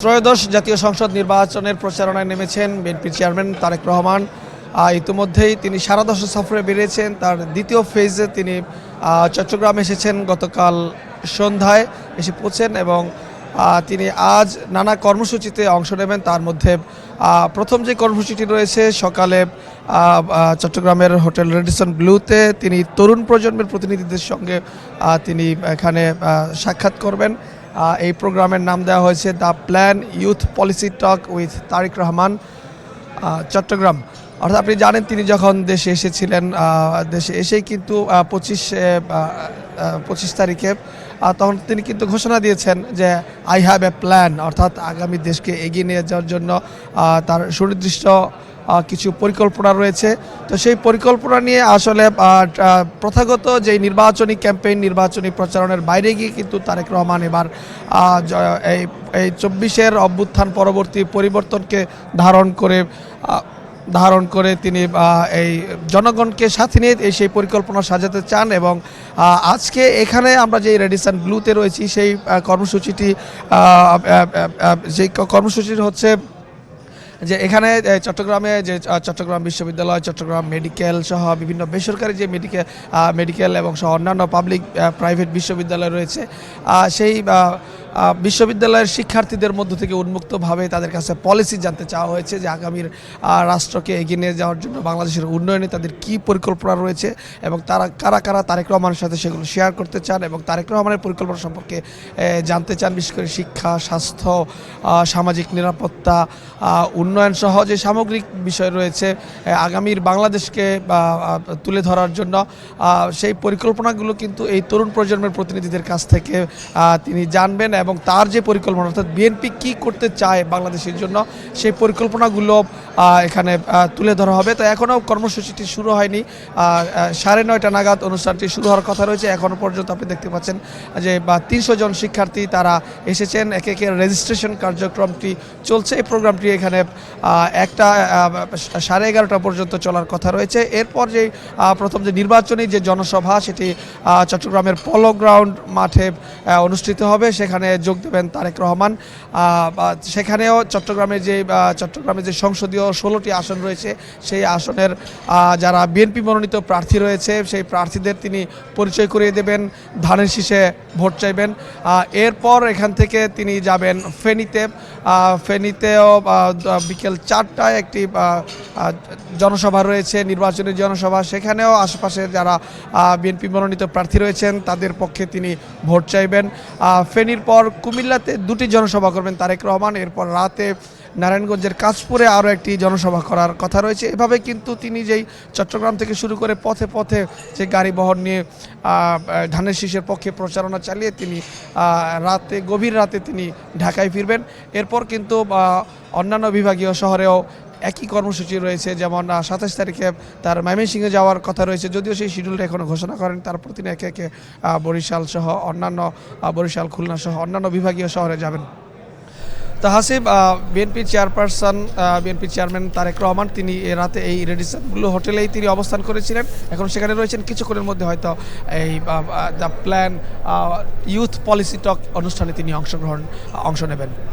ত্রয়োদশ জাতীয় সংসদ নির্বাচনের প্রচারণায় নেমেছেন বিএনপির চেয়ারম্যান তারেক রহমান। ইতিমধ্যেই তিনি সারা দেশ সফরে বেরিয়েছেন। তার দ্বিতীয় ফেজে তিনি চট্টগ্রাম এসেছেন, গতকাল সন্ধ্যায় এসে পৌঁছেন এবং তিনি আজ নানা কর্মসূচিতে অংশ নেবেন। তার মধ্যে প্রথম যে কর্মসূচিটি রয়েছে, সকালে চট্টগ্রামের হোটেল রেডিসন ব্লুতে তিনি তরুণ প্রজন্মের প্রতিনিধিদের সঙ্গে তিনি এখানে সাক্ষাৎ করবেন। এই প্রোগ্রামের নাম দেওয়া হয়েছে the plan youth policy talk with Tarique Rahman Chattogram. অর্থাৎ আপনি জানেন, তিনি যখন দেশে এসেছিলেন, দেশে এসেই কিন্তু 25 তারিখে তখন তিনি কিন্তু ঘোষণা দিয়েছেন যে আই হ্যাভ এ প্ল্যান, অর্থাৎ আগামী দেশকে এগিয়ে নিয়ে যাওয়ার জন্য তার সুনির্দিষ্ট কিছু পরিকল্পনা রয়েছে। তো সেই পরিকল্পনা নিয়ে আসলে প্রথাগত যে নির্বাচনী ক্যাম্পেইন, নির্বাচনী প্রচারণের বাইরে গিয়ে কিন্তু তারেক রহমান এবার এই 24-এর অভ্যুত্থান পরবর্তী পরিবর্তনকে ধারণ করে তিনি এই জনগণকে সাথে নিয়ে সেই পরিকল্পনা সাজাতে চান। এবং আজকে এখানে আমরা যে রেডিসন ব্লুতে রয়েছি, সেই কর্মসূচিটি হচ্ছে যে এখানে চট্টগ্রামে যে চট্টগ্রাম বিশ্ববিদ্যালয়, চট্টগ্রাম মেডিকেল সহ বিভিন্ন বেসরকারি যে মেডিকেল এবং সহ অন্যান্য পাবলিক প্রাইভেট বিশ্ববিদ্যালয় রয়েছে, সেই বিশ্ববিদ্যালয়ের শিক্ষার্থীদের মধ্য থেকে উন্মুক্তভাবে তাদের কাছে পলিসি জানতে চাওয়া হয়েছে যে আগামীর রাষ্ট্রকে এগিয়ে নিয়ে যাওয়ার জন্য বাংলাদেশের উন্নয়নে তাদের কী পরিকল্পনা রয়েছে এবং তারা কারা তারেক রহমানের সাথে সেগুলো শেয়ার করতে চান এবং তারেক রহমানের পরিকল্পনা সম্পর্কে জানতে চান। বিশেষ করে শিক্ষা, স্বাস্থ্য, সামাজিক নিরাপত্তা, উন্নয়ন সহ যে সামগ্রিক বিষয় রয়েছে আগামীর বাংলাদেশকে তুলে ধরার জন্য, সেই পরিকল্পনাগুলো কিন্তু এই তরুণ প্রজন্মের প্রতিনিধিদের কাছ থেকে তিনি জানবেন এবং তার যে পরিকল্পনা, অর্থাৎ বিএনপি কী করতে চায় বাংলাদেশের জন্য, সেই পরিকল্পনাগুলো এখানে তুলে ধরা হবে। তো এখনও কর্মসূচিটি শুরু হয়নি। 9:30 নাগাদ অনুষ্ঠানটি শুরু হওয়ার কথা রয়েছে। এখনও পর্যন্ত আপনি দেখতে পাচ্ছেন যে 300 জন শিক্ষার্থী তারা এসেছেন। একে রেজিস্ট্রেশন কার্যক্রমটি চলছে। এই প্রোগ্রামটি এখানে 11:30 পর্যন্ত চলার কথা রয়েছে। এরপর যে প্রথম যে নির্বাচনী যে জনসভা, সেটি চট্টগ্রামের পলো গ্রাউন্ড মাঠে অনুষ্ঠিত হবে। সেখানে যোগ দেবেন তারেক রহমান। সেখানেও চট্টগ্রামে যে সংসদীয় 16টি আসন রয়েছে, সেই আসনের যারা বিএনপি মনোনীত প্রার্থী রয়েছে, সেই প্রার্থীদের তিনি পরিচয় করিয়ে দেবেন, ধানের শীষে ভোট চাইবেন। এরপর এখান থেকে তিনি যাবেন ফেনীতেও বিকেল 4টায় একটি জনসভা রয়েছে, নির্বাচনী জনসভা। সেখানেও আশেপাশে যারা বিএনপি মনোনীত প্রার্থী রয়েছেন তাদের পক্ষে তিনি ভোট চাইবেন। ফেনীর পর কুমিল্লাতে 2টি জনসভা করবেন তারেক রহমান। এরপর রাতে নারায়ণগঞ্জের কাশপুরে আরও একটি জনসভা করার কথা রয়েছে। এভাবে কিন্তু তিনি যেই চট্টগ্রাম থেকে শুরু করে পথে যে গাড়ি বহর নিয়ে ধানের শীষের পক্ষে প্রচারণা চালিয়ে তিনি গভীর রাতে তিনি ঢাকায় ফিরবেন। এরপর কিন্তু অন্যান্য বিভাগীয় শহরেও একই কর্মসূচি রয়েছে। যেমন 27 তারিখে তার ময়মনসিংহে যাওয়ার কথা রয়েছে, যদিও সেই শিডিউলটা এখনও ঘোষণা করেন। তারপর তিনি একে বরিশাল, খুলনা সহ অন্যান্য বিভাগীয় শহরে যাবেন। তো হাসিব, বিএনপির চেয়ারম্যান তারেক রহমান তিনি রাতে এই রেডিসন ব্লু হোটেলেই তিনি অবস্থান করেছিলেন। এখন সেখানে রয়েছেন। কিছুক্ষণের মধ্যে হয়তো এই দ্য প্ল্যান ইউথ পলিসি টক অনুষ্ঠানে তিনি অংশ নেবেন।